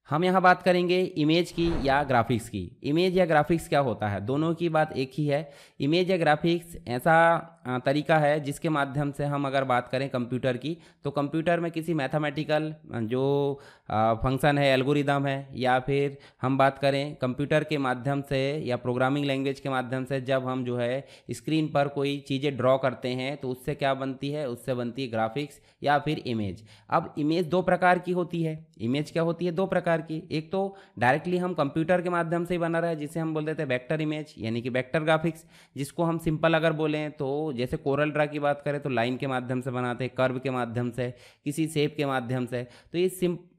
हम यहाँ बात करेंगे इमेज की या ग्राफिक्स की। इमेज या ग्राफिक्स क्या होता है, दोनों की बात एक ही है। इमेज या ग्राफिक्स ऐसा तरीका है जिसके माध्यम से हम अगर बात करें कंप्यूटर की, तो कंप्यूटर में किसी मैथमेटिकल जो फंक्शन है, एल्गोरिदम है, या फिर हम बात करें कंप्यूटर के माध्यम से या प्रोग्रामिंग लैंग्वेज के माध्यम से जब हम जो है स्क्रीन पर कोई चीज़ें ड्रॉ करते हैं तो उससे क्या बनती है, उससे बनती है ग्राफिक्स या फिर इमेज। अब इमेज दो प्रकार की होती है। इमेज क्या होती है, दो प्रकार की। एक तो डायरेक्टली हम कंप्यूटर के माध्यम से ही बना रहा है, जिसे हम बोल देते हैं वेक्टर इमेज यानी कि वेक्टर ग्राफिक्स, जिसको हम सिंपल अगर बोलें तो जैसे कोरल ड्रा की बात करें तो लाइन के माध्यम से बनाते हैं, कर्व के माध्यम से, किसी शेप के माध्यम से। तो ये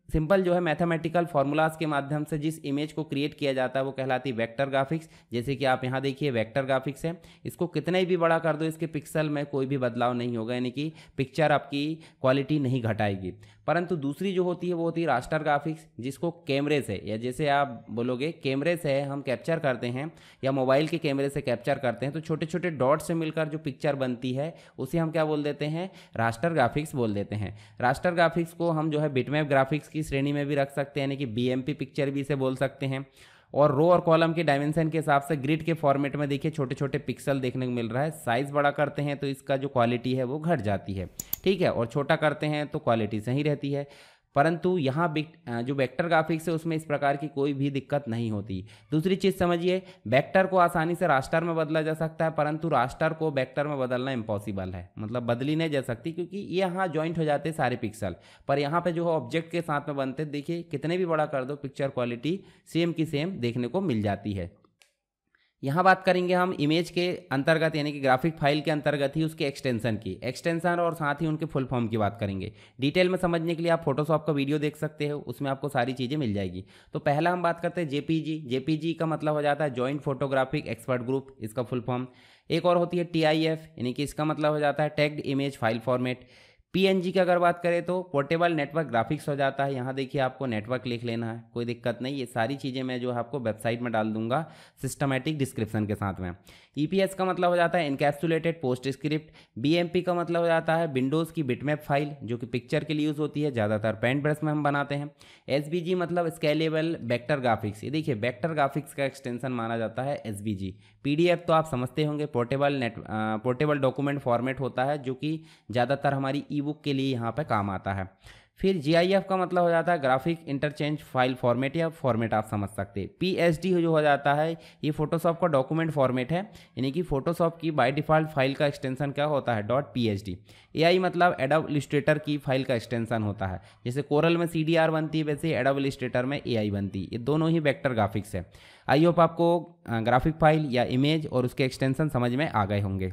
सिंपल जो है मैथमेटिकल फार्मूलाज के माध्यम से जिस इमेज को क्रिएट किया जाता है वो कहलाती है वेक्टर ग्राफिक्स। जैसे कि आप यहाँ देखिए वेक्टर ग्राफिक्स है, इसको कितना भी बड़ा कर दो इसके पिक्सल में कोई भी बदलाव नहीं होगा, यानी कि पिक्चर आपकी क्वालिटी नहीं घटाएगी। परंतु दूसरी जो होती है वो होती है रास्टर ग्राफिक्स, जिसको कैमरे से या जैसे आप बोलोगे कैमरे से हम कैप्चर करते हैं या मोबाइल के कैमरे से कैप्चर करते हैं, तो छोटे छोटे डॉट से मिलकर जो पिक्चर बनती है उसे हम क्या बोल देते हैं, रास्टर ग्राफिक्स बोल देते हैं। रास्टर ग्राफिक्स को हम जो है बिटमैप ग्राफिक्स की श्रेणी में भी रख सकते हैं, यानी कि बीएमपी पिक्चर भी इसे बोल सकते हैं। और रो और कॉलम के डायमेंशन के हिसाब से ग्रिड के फॉर्मेट में देखिए छोटे छोटे पिक्सल देखने को मिल रहा है। साइज़ बड़ा करते हैं तो इसका जो क्वालिटी है वो घट जाती है, ठीक है, और छोटा करते हैं तो क्वालिटी सही रहती है। परंतु यहाँ जो वेक्टर ग्राफिक्स है उसमें इस प्रकार की कोई भी दिक्कत नहीं होती। दूसरी चीज़ समझिए, वेक्टर को आसानी से रास्टर में बदला जा सकता है, परंतु रास्टर को वेक्टर में बदलना इम्पॉसिबल है, मतलब बदली नहीं जा सकती, क्योंकि ये यहाँ जॉइंट हो जाते हैं सारे पिक्सल। पर यहाँ पे जो है ऑब्जेक्ट के साथ में बनते, देखिए कितने भी बड़ा कर दो पिक्चर क्वालिटी सेम की सेम देखने को मिल जाती है। यहाँ बात करेंगे हम इमेज के अंतर्गत यानी कि ग्राफिक फाइल के अंतर्गत ही उसके एक्सटेंशन की, एक्सटेंशन और साथ ही उनके फुल फॉर्म की बात करेंगे। डिटेल में समझने के लिए आप फोटोशॉप का वीडियो देख सकते हो, उसमें आपको सारी चीज़ें मिल जाएगी। तो पहला हम बात करते हैं जेपीजी। जेपीजी का मतलब हो जाता है जॉइंट फोटोग्राफिक एक्सपर्ट ग्रुप, इसका फुल फॉर्म। एक और होती है टीआईएफ, यानी कि इसका मतलब हो जाता है tagged image file format. PNG की अगर बात करें तो पोर्टेबल नेटवर्क ग्राफिक्स हो जाता है। यहाँ देखिए आपको नेटवर्क लिख लेना है, कोई दिक्कत नहीं, ये सारी चीज़ें मैं जो है आपको वेबसाइट में डाल दूंगा सिस्टमेटिक डिस्क्रिप्शन के साथ में। ईपीएस का मतलब हो जाता है इनकैप्सुलेटेड पोस्ट स्क्रिप्ट। बीएमपी का मतलब हो जाता है विंडोज़ की बिटमैप फाइल, जो कि पिक्चर के लिए यूज़ होती है, ज़्यादातर पेंट ब्रश में हम बनाते हैं। एसबीजी मतलब स्केलेबल वेक्टर ग्राफिक्स, ये देखिए वेक्टर ग्राफिक्स का एक्सटेंशन माना जाता है एसबीजी। पीडीएफ तो आप समझते होंगे, पोर्टेबल डॉक्यूमेंट फॉर्मेट होता है, जो कि ज़्यादातर हमारी ई बुक के लिए यहाँ पे काम आता है। फिर जीआईएफ का मतलब हो जाता है ग्राफिक इंटरचेंज फाइल फॉर्मेट, या फॉर्मेट आप समझ सकते हैं। पीएसडी जो हो जाता है ये फोटोशॉप का डॉक्यूमेंट फॉर्मेट है, यानी कि फोटोशॉप की बाय डिफ़ॉल्ट फाइल का एक्सटेंशन क्या होता है, डॉट पीएसडी। एआई मतलब एडोब इलस्ट्रेटर की फाइल का एक्सटेंशन होता है, जैसे कोरल में सीडीआर बनती है वैसे एडोब इलस्ट्रेटर में एआई बनती है। ये दोनों ही वेक्टर ग्राफिक्स है। आई होप आपको ग्राफिक फाइल या इमेज और उसके एक्सटेंशन समझ में आ गए होंगे।